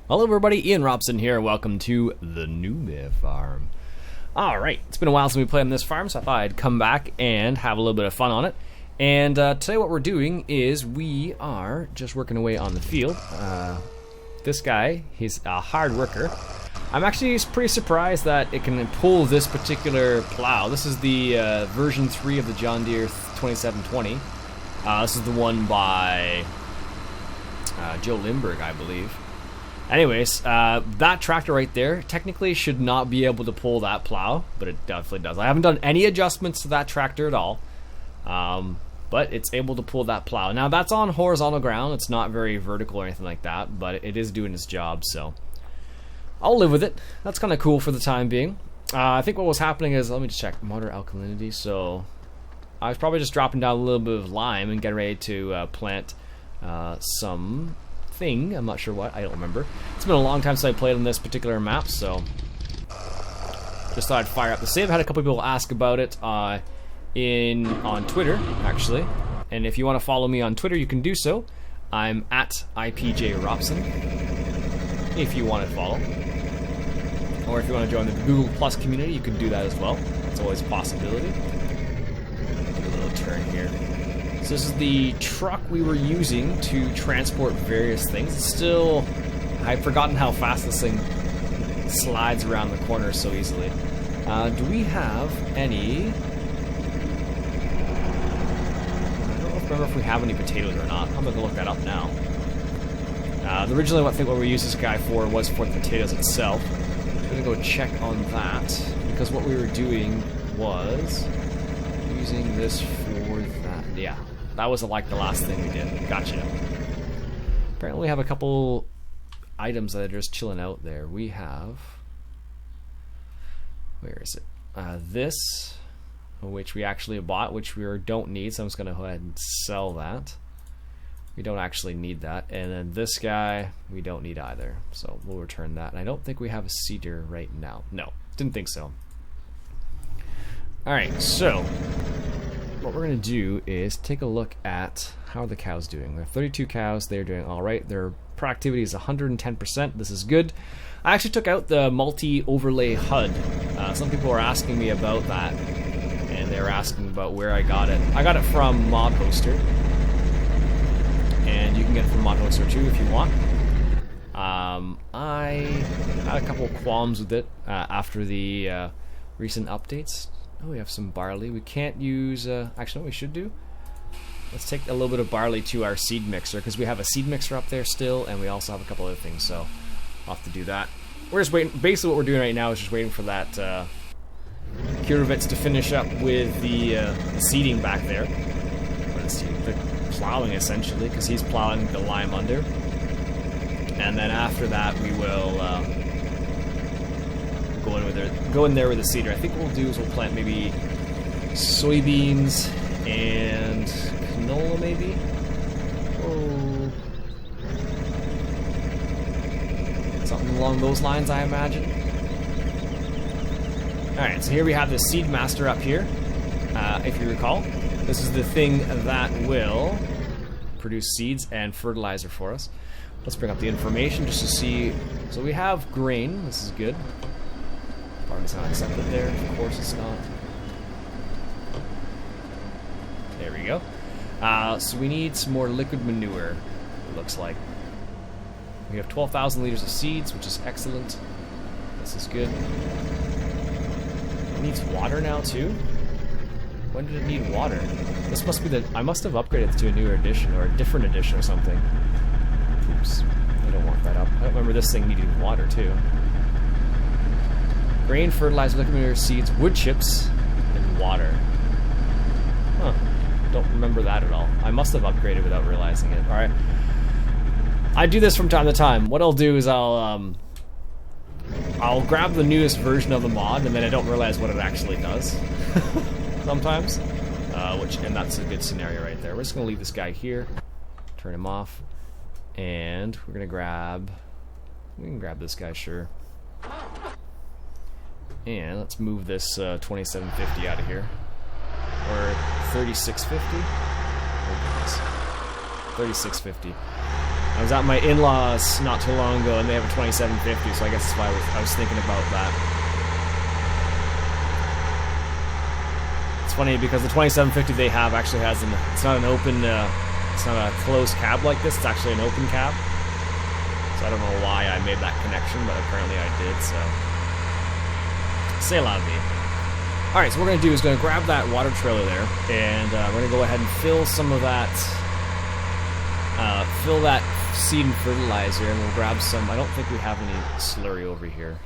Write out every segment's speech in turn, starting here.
Hello everybody, Iain Robson here, welcome to the Newbie farm. Alright, it's been a while since we played on this farm, so I thought I'd come back and have a little bit of fun on it. And today what we're doing is we are just working away on the field. This guy, he's a hard worker. I'm actually pretty surprised that it can pull this particular plow. This is the version 3 of the John Deere 2720. This is the one by Joe Lindbergh, I believe. Anyways, that tractor right there technically should not be able to pull that plow, but it definitely does. I haven't done any adjustments to that tractor at all, but it's able to pull that plow. Now that's on horizontal ground, it's not very vertical or anything like that, but it is doing its job, so I'll live with it. That's kind of cool for the time being. I think what was happening is, let me just check, motor alkalinity, so I was probably just dropping down a little bit of lime and getting ready to plant some thing. I'm not sure what, I don't remember. It's been a long time since I played on this particular map, so just thought I'd fire up the save. I had a couple people ask about it on Twitter, actually, and if you want to follow me on Twitter, you can do so. I'm at IPJ Robson, if you want to follow, or if you want to join the Google Plus community, you can do that as well. That's always a possibility. Take a little turn here. So this is the truck we were using to transport various things. It's still, I've forgotten how fast this thing slides around the corners so easily. Do we have any, I don't remember if we have any potatoes or not. I'm going to look that up now. Originally I think what we used this guy for was for the potatoes itself. I'm going to go check on that, because what we were doing was using this for that. Yeah. That was like the last thing we did. Gotcha. Apparently we have a couple items that are just chilling out there. We have, where is it? This, which we actually bought, which we don't need, so I'm just going to go ahead and sell that. We don't actually need that. And then this guy, we don't need either, so we'll return that. And I don't think we have a seeder right now. No, didn't think so. Alright, so what we're going to do is take a look at how are the cows doing. There are 32 cows. They're doing all right. Their productivity is 110%. This is good. I actually took out the multi-overlay HUD. Some people were asking me about that, and they were asking about where I got it. I got it from Mod Hoster, and you can get it from Mod Hoster too if you want. I had a couple of qualms with it after the recent updates. Oh, we have some barley. We can't use, actually what we should do, let's take a little bit of barley to our seed mixer, because we have a seed mixer up there still, and we also have a couple other things, so I'll have to do that. We're just waiting, basically what we're doing right now is just waiting for that Kurovitz to finish up with the seeding back there. The plowing essentially, because he's plowing the lime under. And then after that we will go in there with a seeder. I think what we'll do is we'll plant maybe soybeans and canola maybe. Oh, something along those lines, I imagine. Alright, so here we have the Seed Master up here. If you recall, this is the thing that will produce seeds and fertilizer for us. Let's bring up the information just to see. So we have grain. This is good. Barley's not accepted there. Of course it's not. There we go. So we need some more liquid manure, it looks like. We have 12,000 liters of seeds, which is excellent. This is good. It needs water now too? When did it need water? This must be I must have upgraded to a newer edition or a different edition or something. Oops. I don't want that up. I don't remember this thing needing water too. Grain, fertilizer, liquid manure, seeds, wood chips, and water. Huh. Don't remember that at all. I must have upgraded without realizing it. Alright. I do this from time to time. What I'll do is I'll grab the newest version of the mod, and then I don't realize what it actually does. Sometimes. And that's a good scenario right there. We're just going to leave this guy here. Turn him off. And we're going to grab... We can grab this guy, sure. And let's move this 2750 out of here. Or 3650? Oh goodness. 3650. I was at my in-laws not too long ago, and they have a 2750, so I guess that's why I was thinking about that. It's funny because the 2750 they have actually has it's not an open, it's not a closed cab like this. It's actually an open cab. So I don't know why I made that connection, but apparently I did. So c'est la vie. All right, so what we're gonna do is gonna grab that water trailer there, and we're gonna go ahead and fill some of that. Fill that seed and fertilizer, and we'll grab some. I don't think we have any slurry over here.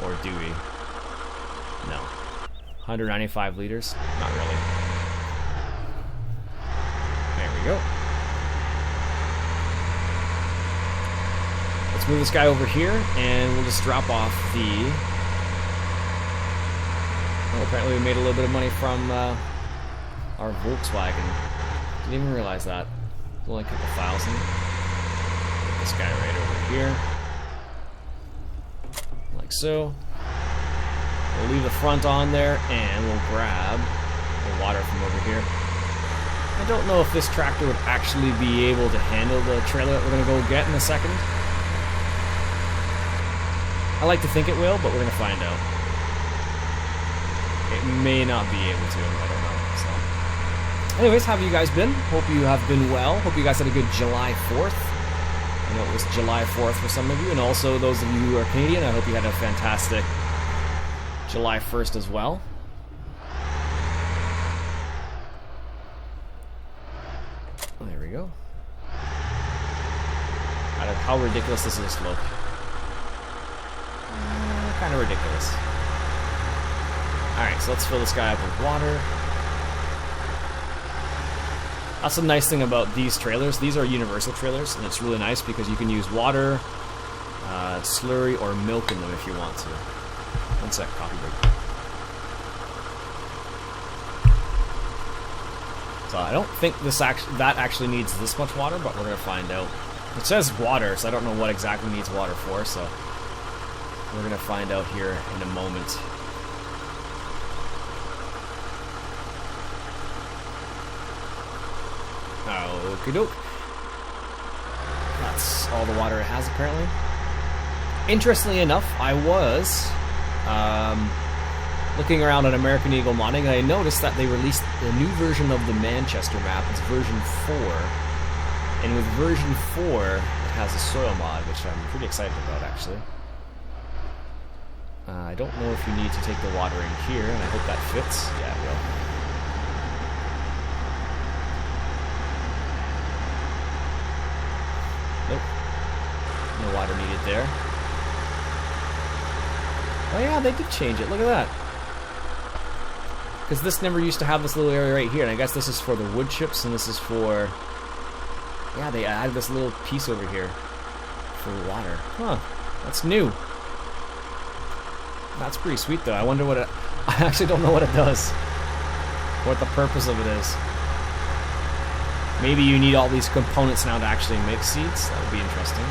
Or do we? No. 195 liters? Not really. There we go. Let's move this guy over here, and we'll just drop off the... Oh, apparently we made a little bit of money from our Volkswagen. Didn't even realize that. Only a couple thousand. Put this guy right over here. Like so. We'll leave the front on there, and we'll grab the water from over here. I don't know if this tractor would actually be able to handle the trailer that we're going to go get in a second. I like to think it will, but we're going to find out. It may not be able to, I don't know. So, anyways, how have you guys been? Hope you have been well. Hope you guys had a good July 4th. I know it was July 4th for some of you, and also those of you who are Canadian, I hope you had a fantastic July 1st as well. There we go. How ridiculous does this look? Kind of ridiculous. Alright, so let's fill this guy up with water. That's the nice thing about these trailers. These are universal trailers, and it's really nice because you can use water, slurry, or milk in them if you want to. One sec, coffee break. So I don't think that actually needs this much water, but we're going to find out. It says water, so I don't know what exactly needs water for, so we're going to find out here in a moment. Okie doke. That's all the water it has, apparently. Interestingly enough, I was looking around on American Eagle modding, and I noticed that they released a new version of the Manchester map. It's version 4. And with version 4, it has a soil mod, which I'm pretty excited about, actually. I don't know if you need to take the water in here, and I hope that fits. Yeah, it will. Nope. No water needed there. Oh yeah, they did change it. Look at that. Because this never used to have this little area right here, and I guess this is for the wood chips, and this is for... Yeah, they added this little piece over here for water. Huh. That's new. That's pretty sweet, though. I wonder what it... I actually don't know what it does. What the purpose of it is. Maybe you need all these components now to actually mix seeds. That would be interesting.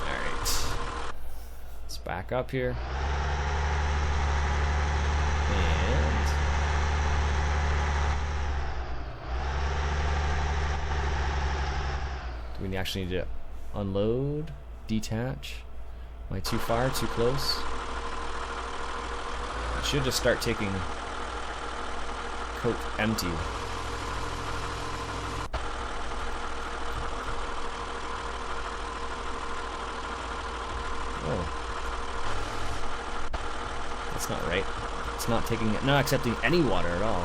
Alright. Let's back up here. And... do we actually need to unload? Detach? Am I too far? Too close? I should just start taking coat empty. Oh. That's not right. It's not taking it, not accepting any water at all.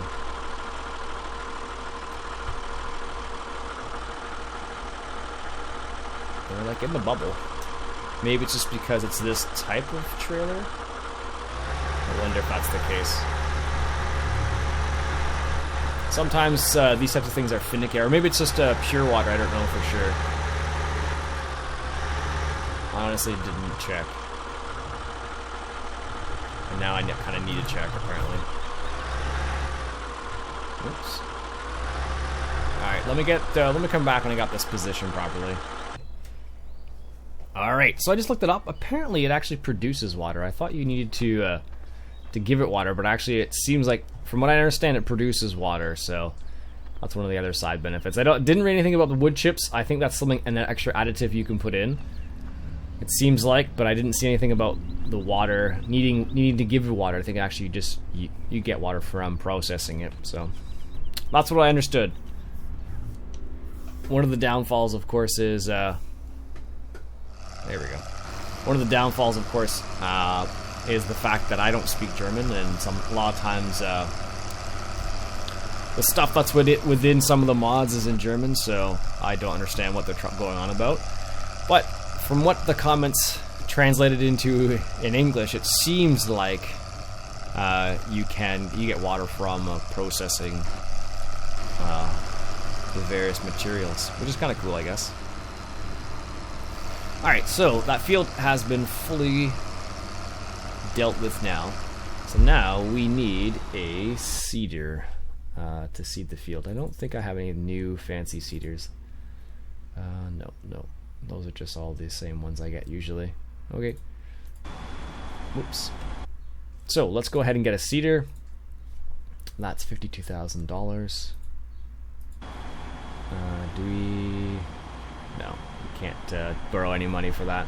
They're like in the bubble. Maybe it's just because it's this type of trailer? I wonder if that's the case. Sometimes these types of things are finicky, or maybe it's just pure water, I don't know for sure. I honestly didn't check. And now I kind of need to check, apparently. Oops. Alright, let me come back when I got this positioned properly. Alright, so I just looked it up. Apparently it actually produces water. I thought you needed to give it water, but actually it seems like from what I understand, it produces water, so that's one of the other side benefits. Didn't read anything about the wood chips. I think that's something, an extra additive you can put in. It seems like, but I didn't see anything about the water needing to give you water. I think actually you get water from processing it. So that's what I understood. One of the downfalls, of course, is there we go. One of the downfalls, of course, is the fact that I don't speak German, and a lot of times the stuff that's within some of the mods is in German, so I don't understand what they're going on about. But from what the comments translated into in English, it seems like you get water from processing the various materials, which is kind of cool, I guess. Alright, so that field has been fully dealt with now. So now we need a seeder to seed the field. I don't think I have any new fancy seeders. No. Those are just all the same ones I get usually. Okay. Whoops. So let's go ahead and get a seeder. That's $52,000. Do we... No, we can't borrow any money for that.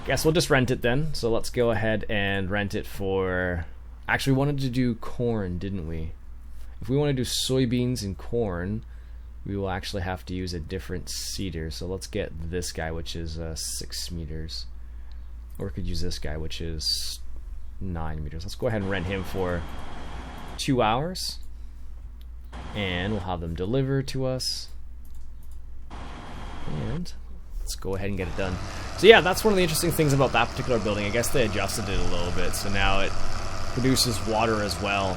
Guess we'll just rent it then. So let's go ahead and rent it for... Actually, we wanted to do corn, didn't we? If we want to do soybeans and corn, we will actually have to use a different seeder. So let's get this guy, which is 6 meters. Or we could use this guy, which is 9 meters. Let's go ahead and rent him for 2 hours. And we'll have them deliver to us. And let's go ahead and get it done. So yeah, that's one of the interesting things about that particular building. I guess they adjusted it a little bit, so now it produces water as well.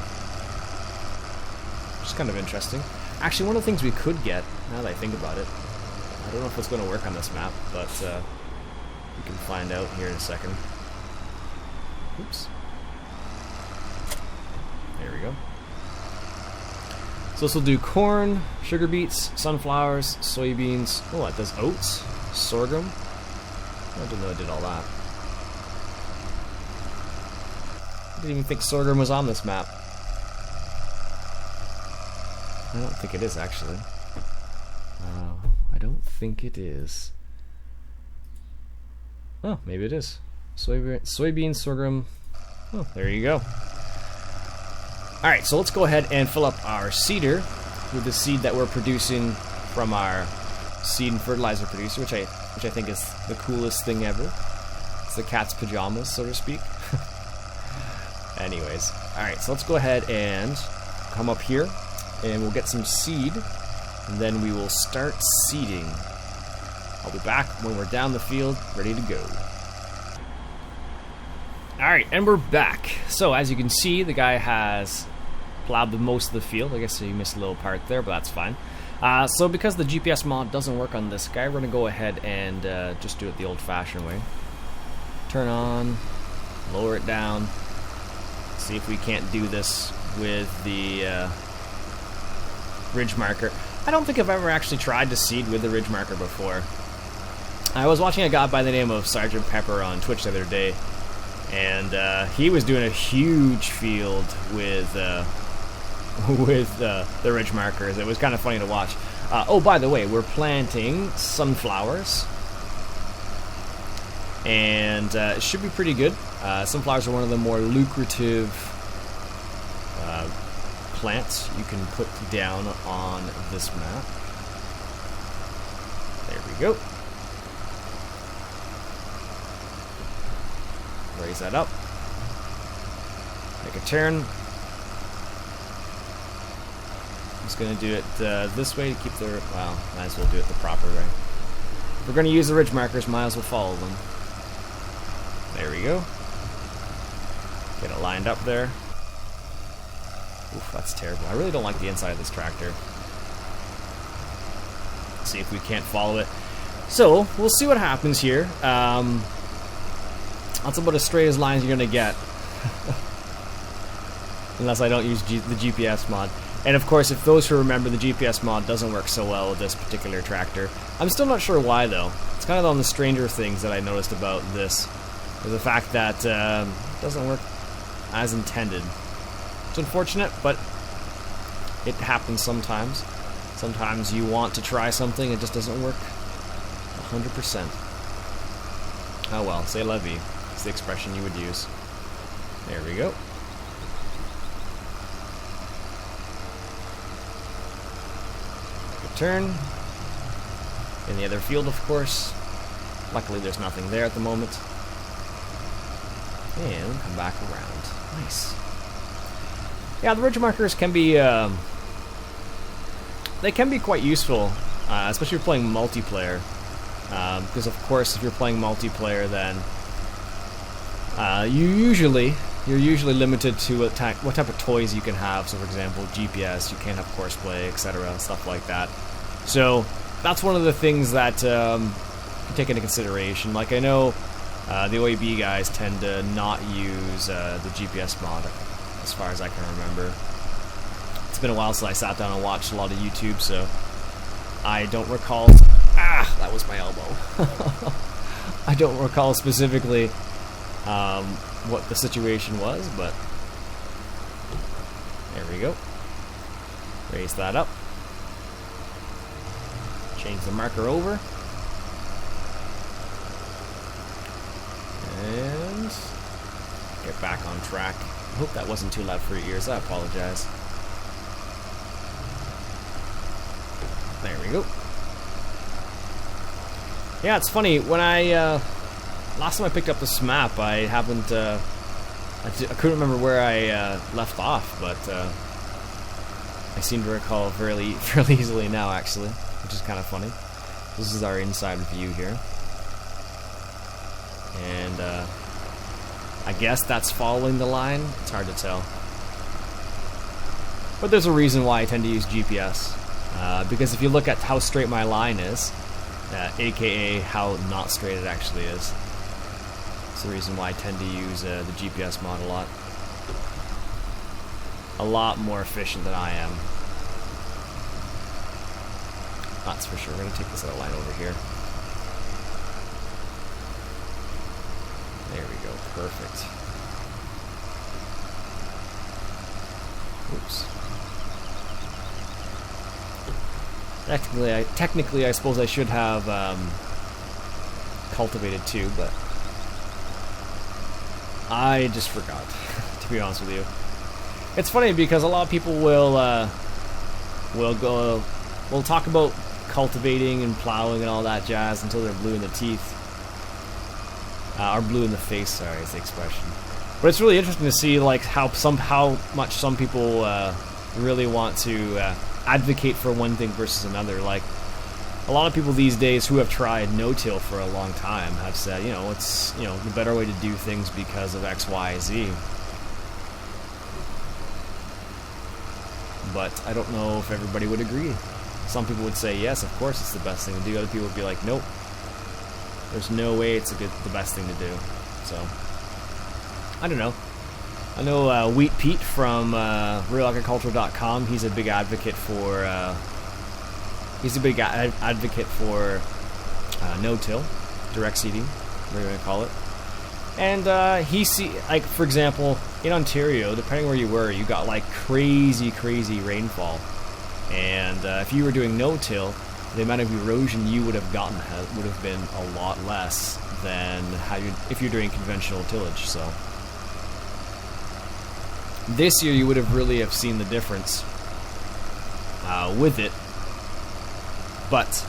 Which is kind of interesting. Actually, one of the things we could get, now that I think about it, I don't know if it's going to work on this map, but we can find out here in a second. Oops. There we go. So this will do corn, sugar beets, sunflowers, soybeans. Oh, it does oats, sorghum. I didn't know it did all that. I didn't even think sorghum was on this map. I don't think it is, actually. I don't think it is. Oh, maybe it is. Soybeans, sorghum. Oh, there you go. Alright, so let's go ahead and fill up our seeder with the seed that we're producing from our seed and fertilizer producer, which I think is the coolest thing ever. It's the cat's pajamas, so to speak. Anyways, alright, so let's go ahead and come up here, and we'll get some seed, and then we will start seeding. I'll be back when we're down the field, ready to go. Alright, and we're back. So, as you can see, the guy has plowed most of the field. I guess he missed a little part there, but that's fine. So, because the GPS mod doesn't work on this guy, we're going to go ahead and just do it the old-fashioned way. Turn on, lower it down, see if we can't do this with the ridge marker. I don't think I've ever actually tried to seed with the ridge marker before. I was watching a guy by the name of Sergeant Pepper on Twitch the other day, and he was doing a huge field with the ridge markers. It was kind of funny to watch. Oh, by the way, we're planting sunflowers, and it should be pretty good. Sunflowers are one of the more lucrative plants you can put down on this map. There we go. Raise that up. Make a turn. I'm just going to do it this way to keep the... Well, might as well do it the proper way. If we're going to use the ridge markers, might as well follow them. There we go. Get it lined up there. Oof, that's terrible. I really don't like the inside of this tractor. Let's see if we can't follow it. So, we'll see what happens here. That's about as straight as lines you're going to get. Unless I don't use the GPS mod. And of course, if those who remember, the GPS mod doesn't work so well with this particular tractor. I'm still not sure why, though. It's kind of on the stranger things that I noticed about this. Is the fact that it doesn't work as intended. It's unfortunate, but it happens sometimes. Sometimes you want to try something, it just doesn't work 100%. Oh well, c'est la vie. It's the expression you would use. There we go. Good turn. In the other field, of course. Luckily, there's nothing there at the moment. And come back around. Nice. Yeah, the ridge markers can be, they can be quite useful, especially if you're playing multiplayer. Because of course, if you're playing multiplayer, then you're usually limited to what type of toys you can have. So, for example, GPS, you can't have courseplay, etc., stuff like that. So that's one of the things that you take into consideration. Like, I know the OAB guys tend to not use the GPS mod, as far as I can remember. It's been a while since I sat down and watched a lot of YouTube, so I don't recall. Ah, that was my elbow. I don't recall specifically what the situation was, but there we go. Raise that up. Change the marker over. And get back on track. I hope that wasn't too loud for your ears. I apologize. There we go. Yeah, it's funny. When I last time I picked up this map, I haven't. I couldn't remember where I left off, but I seem to recall fairly easily now, actually, which is kind of funny. This is our inside view here, and I guess that's following the line. It's hard to tell, but there's a reason why I tend to use GPS, because if you look at how straight my line is, aka how not straight it actually is. It's the reason why I tend to use the GPS mod a lot. A lot more efficient than I am. That's for sure. We're going to take this other line over here. There we go. Perfect. Oops. Technically, I suppose I should have cultivated too, but I just forgot, to be honest with you. It's funny because a lot of people will talk about cultivating and plowing and all that jazz until they're blue in the teeth, or blue in the face. Sorry, is the expression. But it's really interesting to see like how much some people really want to advocate for one thing versus another. Like, a lot of people these days who have tried no-till for a long time have said, it's, the better way to do things because of X, Y, Z. But I don't know if everybody would agree. Some people would say, yes, of course it's the best thing to do. Other people would be like, nope. There's no way it's the best thing to do. So, I don't know. I know Wheat Pete from realagriculture.com. He's a big advocate for no-till, direct seeding, whatever you want to call it. And like, for example, in Ontario, depending where you were, you got like crazy rainfall, and if you were doing no-till, the amount of erosion you would have gotten would have been a lot less than if you're doing conventional tillage. So this year you would have really seen the difference with it, but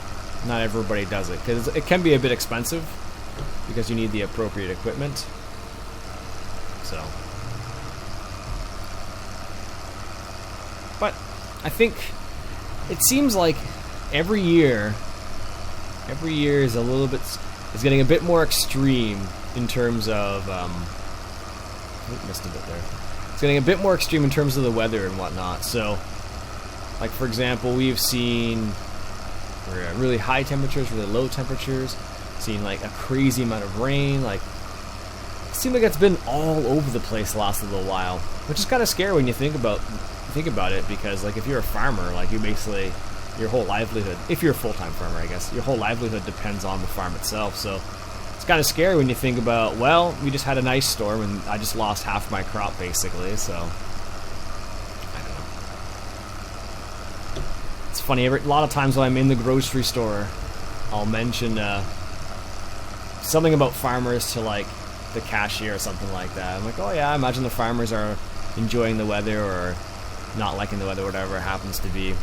not everybody does it because it can be a bit expensive because you need the appropriate equipment. So, but I think it seems like every year is is getting a bit more extreme in terms of missed a bit there. It's getting a bit more extreme in terms of the weather and whatnot. So, like, for example, we've seen really high temperatures, really low temperatures, seen like a crazy amount of rain. Like, it seems like it's been all over the place the last little while, which is kind of scary when you think about it, because like if you're a farmer, like you basically, your whole livelihood, if you're a full-time farmer, I guess, your whole livelihood depends on the farm itself. So it's kind of scary when you think about, well, we just had a nice storm and I just lost half my crop basically. So It's funny, a lot of times when I'm in the grocery store, I'll mention something about farmers to like the cashier or something like that. I'm like, oh yeah, I imagine the farmers are enjoying the weather or not liking the weather, whatever it happens to be,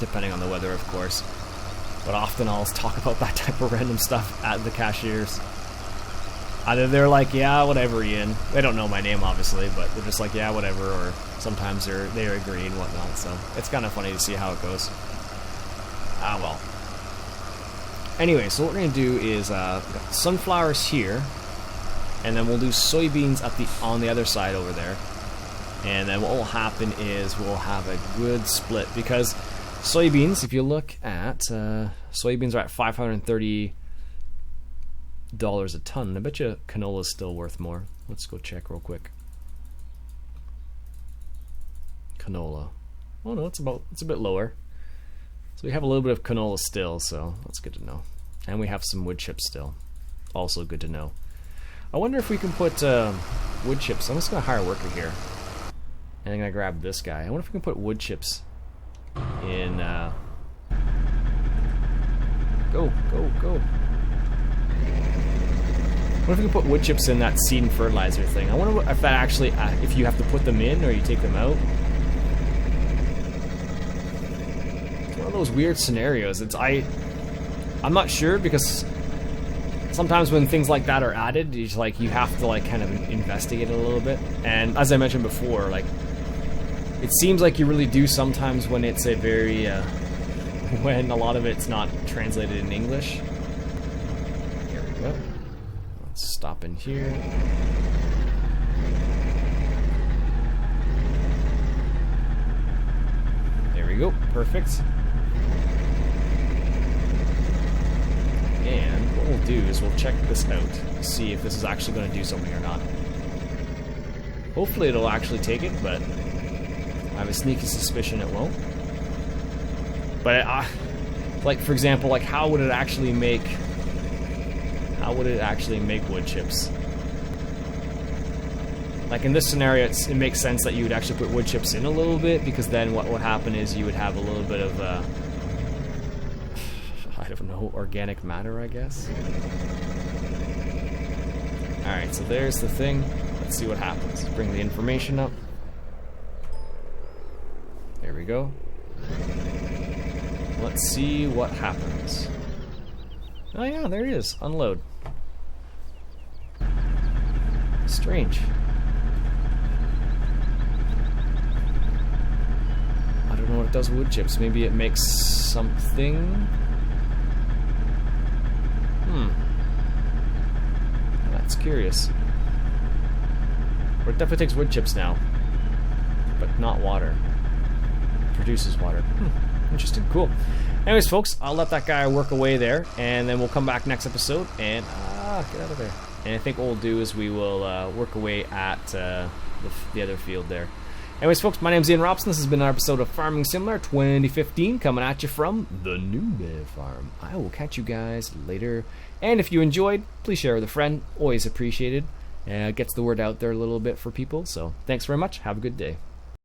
depending on the weather, of course. But often I'll talk about that type of random stuff at the cashiers. Either they're like, yeah, whatever, Ian. They don't know my name, obviously, but they're just like, yeah, whatever, or sometimes they agree and whatnot, so it's kind of funny to see how it goes. Ah, well. Anyway, so what we're going to do is, got sunflowers here, and then we'll do soybeans on the other side over there. And then what will happen is we'll have a good split, because soybeans, if you look at, soybeans are at $530 a ton. I bet you canola's still worth more. Let's go check real quick. Canola. Oh no, it's a bit lower. So we have a little bit of canola still, so that's good to know. And we have some wood chips still. Also good to know. I wonder if we can put wood chips. I'm just gonna hire a worker here. And I'm gonna grab this guy. I wonder if we can put wood chips in go. What if we can put wood chips in that seed and fertilizer thing? I wonder if that actually, if you have to put them in or you take them out. It's one of those weird scenarios. I'm not sure, because sometimes when things like that are added, it's like you have to like kind of investigate it a little bit. And as I mentioned before, like it seems like you really do sometimes when it's a very when a lot of it's not translated in English. Here we go. Let's stop in here. There we go. Perfect. And what we'll do is we'll check this out, see if this is actually going to do something or not. Hopefully it'll actually take it, but I have a sneaky suspicion it won't. But like for example, like how would it actually make wood chips? Like in this scenario, it makes sense that you would actually put wood chips in a little bit, because then what would happen is you would have a little bit of I don't know, organic matter, I guess. Alright, so there's the thing. Let's see what happens. Bring the information up. There we go. Let's see what happens. Oh yeah, there it is. Unload. Strange. I don't know what it does with wood chips. Maybe it makes something. That's curious. Or it definitely takes wood chips now, but not water. It produces water. Interesting. Cool. Anyways, folks, I'll let that guy work away there, and then we'll come back next episode and get out of there. And I think what we'll do is we will work away at the other field there. Anyways, folks, my name's Iain Robson. This has been another episode of Farming Simulator 2015, coming at you from the Newbie farm. I will catch you guys later. And if you enjoyed, please share with a friend. Always appreciated. Gets the word out there a little bit for people. So thanks very much. Have a good day.